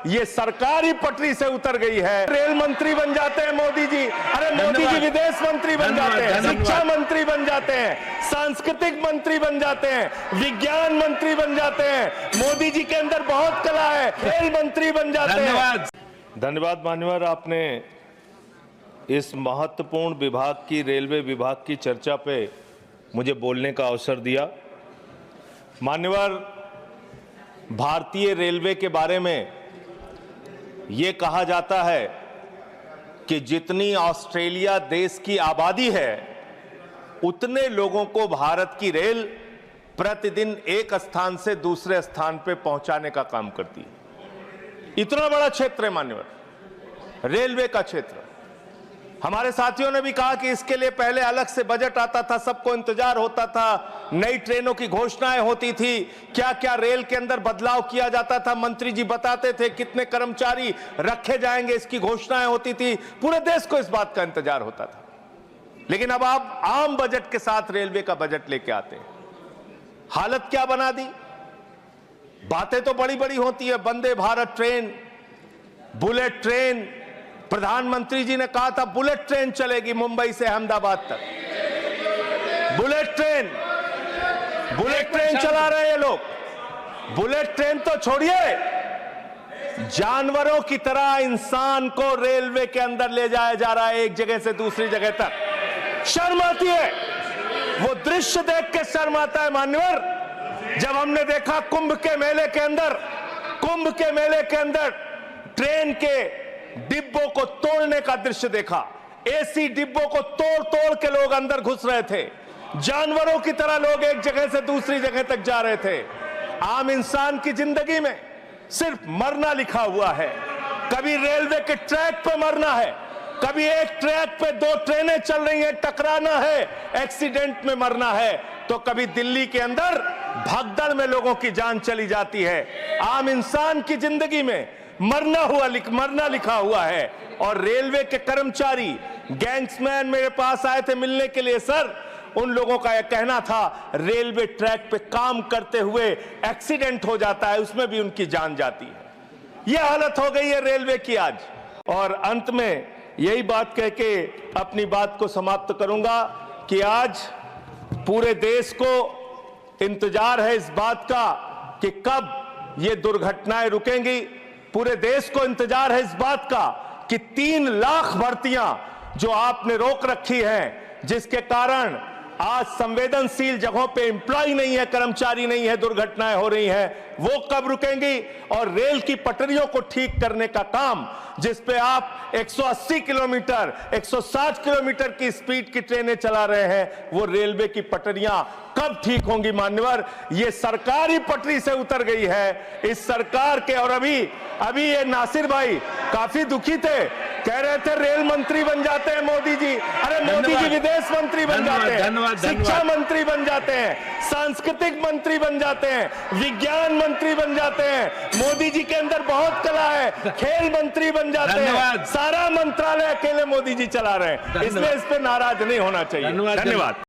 ये सरकार ही पटरी से उतर गई है। रेल मंत्री बन जाते हैं मोदी जी, अरे मोदी जी विदेश मंत्री बन जाते हैं, शिक्षा मंत्री बन जाते हैं, सांस्कृतिक मंत्री बन जाते हैं, विज्ञान मंत्री बन जाते हैं। मोदी जी के अंदर बहुत कला है, रेल मंत्री बन जाते हैं। धन्यवाद मान्यवर, आपने इस महत्वपूर्ण विभाग की, रेलवे विभाग की चर्चा पे मुझे बोलने का अवसर दिया। मान्यवर, भारतीय रेलवे के बारे में ये कहा जाता है कि जितनी ऑस्ट्रेलिया देश की आबादी है उतने लोगों को भारत की रेल प्रतिदिन एक स्थान से दूसरे स्थान पे पहुंचाने का काम करती है। इतना बड़ा क्षेत्र है मान्यवर, रेलवे का क्षेत्र। हमारे साथियों ने भी कहा कि इसके लिए पहले अलग से बजट आता था, सबको इंतजार होता था, नई ट्रेनों की घोषणाएं होती थी, क्या क्या रेल के अंदर बदलाव किया जाता था, मंत्री जी बताते थे कितने कर्मचारी रखे जाएंगे, इसकी घोषणाएं होती थी, पूरे देश को इस बात का इंतजार होता था। लेकिन अब आप आम बजट के साथ रेलवे का बजट लेके आते हैं, हालत क्या बना दी। बातें तो बड़ी बड़ी होती है, Vande Bharat train, bullet train, प्रधानमंत्री जी ने कहा था बुलेट ट्रेन चलेगी मुंबई से अहमदाबाद तक। बुलेट ट्रेन चला रहे हैं ये लोग। बुलेट ट्रेन तो छोड़िए, जानवरों की तरह इंसान को रेलवे के अंदर ले जाया जा रहा है, एक जगह से दूसरी जगह तक। शर्म आती है, वो दृश्य देख के शर्म आता है मान्यवर। जब हमने देखा कुंभ के मेले के अंदर ट्रेन के डिब्बों को तोड़ने का दृश्य देखा, एसी डिब्बों को तोड़ तोड़ के लोग अंदर घुस रहे थे, जानवरों की तरह लोग एक जगह से दूसरी जगह तक जा रहे थे। आम इंसान की जिंदगी में सिर्फ मरना लिखा हुआ है। कभी रेलवे के ट्रैक पे मरना है, कभी एक ट्रैक पे दो ट्रेनें चल रही हैं, टकराना है, एक्सीडेंट में मरना है, तो कभी दिल्ली के अंदर भगदड़ में लोगों की जान चली जाती है। आम इंसान की जिंदगी में मरना लिखा हुआ है। और रेलवे के कर्मचारी, गैंग्समैन मेरे पास आए थे मिलने के लिए। सर, उन लोगों का यह कहना था रेलवे ट्रैक पे काम करते हुए एक्सीडेंट हो जाता है, उसमें भी उनकी जान जाती है। यह हालत हो गई है रेलवे की आज। और अंत में यही बात कह के अपनी बात को समाप्त करूंगा कि आज पूरे देश को इंतजार है इस बात का कि कब ये दुर्घटनाएं रुकेंगी। पूरे देश को इंतजार है इस बात का कि 3 लाख भर्तियां जो आपने रोक रखी हैं, जिसके कारण आज संवेदनशील जगहों पे एम्प्लॉय नहीं है, कर्मचारी नहीं है, दुर्घटनाएं हो रही हैं, वो कब रुकेंगी। और रेल की पटरियों को ठीक करने का काम, जिस पे आप 180 किलोमीटर 160 किलोमीटर की स्पीड की ट्रेनें चला रहे हैं, वो रेलवे की पटरियां कब ठीक होंगी मान्यवर। ये सरकार ही पटरी से उतर गई है। इस सरकार के, और अभी ये नासिर भाई काफी दुखी थे, कह रहे थे रेल मंत्री बन जाते हैं मोदी जी, अरे मोदी जी विदेश मंत्री बन जाते हैं, शिक्षा मंत्री बन जाते हैं, सांस्कृतिक मंत्री बन जाते हैं, विज्ञान मंत्री बन जाते हैं। मोदी जी के अंदर बहुत कला है, खेल मंत्री बन जाते हैं, सारा मंत्रालय अकेले मोदी जी चला रहे हैं। इसलिए इस पे नाराज नहीं होना चाहिए। धन्यवाद।